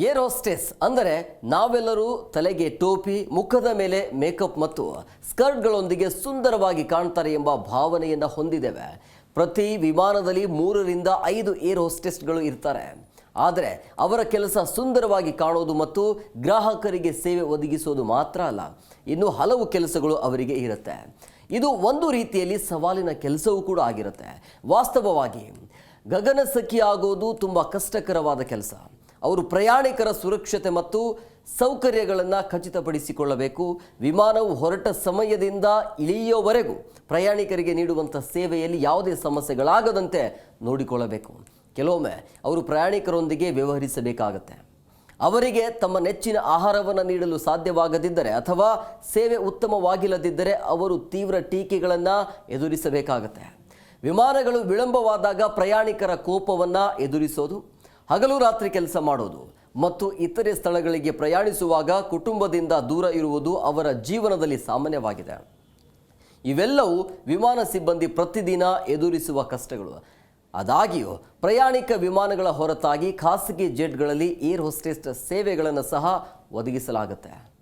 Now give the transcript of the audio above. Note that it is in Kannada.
ಏರ್ ಹೋಸ್ಟೆಸ್ ಅಂದರೆ ನಾವೆಲ್ಲರೂ ತಲೆಗೆ ಟೋಪಿ, ಮುಖದ ಮೇಲೆ ಮೇಕಪ್ ಮತ್ತು ಸ್ಕರ್ಟ್ಗಳೊಂದಿಗೆ ಸುಂದರವಾಗಿ ಕಾಣ್ತಾರೆ ಎಂಬ ಭಾವನೆಯನ್ನು ಹೊಂದಿದ್ದೇವೆ. ಪ್ರತಿ ವಿಮಾನದಲ್ಲಿ 3ರಿಂದ 5 ಏರ್ ಹೋಸ್ಟೆಸ್ಗಳು ಇರ್ತಾರೆ. ಆದರೆ ಅವರ ಕೆಲಸ ಸುಂದರವಾಗಿ ಕಾಣೋದು ಮತ್ತು ಗ್ರಾಹಕರಿಗೆ ಸೇವೆ ಒದಗಿಸೋದು ಮಾತ್ರ ಅಲ್ಲ, ಇನ್ನು ಹಲವು ಕೆಲಸಗಳು ಅವರಿಗೆ ಇರುತ್ತೆ. ಇದು ಒಂದು ರೀತಿಯಲ್ಲಿ ಸವಾಲಿನ ಕೆಲಸವೂ ಕೂಡ ಆಗಿರುತ್ತೆ. ವಾಸ್ತವವಾಗಿ ಗಗನಸಖಿ ಆಗೋದು ತುಂಬ ಕಷ್ಟಕರವಾದ ಕೆಲಸ. ಅವರು ಪ್ರಯಾಣಿಕರ ಸುರಕ್ಷತೆ ಮತ್ತು ಸೌಕರ್ಯಗಳನ್ನು ಖಚಿತಪಡಿಸಿಕೊಳ್ಳಬೇಕು. ವಿಮಾನವು ಹೊರಟ ಸಮಯದಿಂದ ಇಳಿಯುವವರೆಗೂ ಪ್ರಯಾಣಿಕರಿಗೆ ನೀಡುವಂಥ ಸೇವೆಯಲ್ಲಿ ಯಾವುದೇ ಸಮಸ್ಯೆಗಳಾಗದಂತೆ ನೋಡಿಕೊಳ್ಳಬೇಕು. ಕೆಲವೊಮ್ಮೆ ಅವರು ಪ್ರಯಾಣಿಕರೊಂದಿಗೆ ವ್ಯವಹರಿಸಬೇಕಾಗತ್ತೆ. ಅವರಿಗೆ ತಮ್ಮ ನೆಚ್ಚಿನ ಆಹಾರವನ್ನು ನೀಡಲು ಸಾಧ್ಯವಾಗದಿದ್ದರೆ ಅಥವಾ ಸೇವೆ ಉತ್ತಮವಾಗಿಲ್ಲದಿದ್ದರೆ ಅವರು ತೀವ್ರ ಟೀಕೆಗಳನ್ನು ಎದುರಿಸಬೇಕಾಗತ್ತೆ. ವಿಮಾನಗಳು ವಿಳಂಬವಾದಾಗ ಪ್ರಯಾಣಿಕರ ಕೋಪವನ್ನು ಎದುರಿಸೋದು, ಹಗಲು ರಾತ್ರಿ ಕೆಲಸ ಮಾಡೋದು ಮತ್ತು ಇತರೆ ಸ್ಥಳಗಳಿಗೆ ಪ್ರಯಾಣಿಸುವಾಗ ಕುಟುಂಬದಿಂದ ದೂರ ಇರುವುದು ಅವರ ಜೀವನದಲ್ಲಿ ಸಾಮಾನ್ಯವಾಗಿದೆ. ಇವೆಲ್ಲವೂ ವಿಮಾನ ಸಿಬ್ಬಂದಿ ಪ್ರತಿದಿನ ಎದುರಿಸುವ ಕಷ್ಟಗಳು. ಆದಾಗ್ಯೂ ಪ್ರಯಾಣಿಕ ವಿಮಾನಗಳ ಹೊರತಾಗಿ ಖಾಸಗಿ ಜೆಟ್ಗಳಲ್ಲಿ ಏರ್ ಹೋಸ್ಟೆಸ್ ಸೇವೆಗಳನ್ನು ಸಹ ಒದಗಿಸಲಾಗುತ್ತೆ.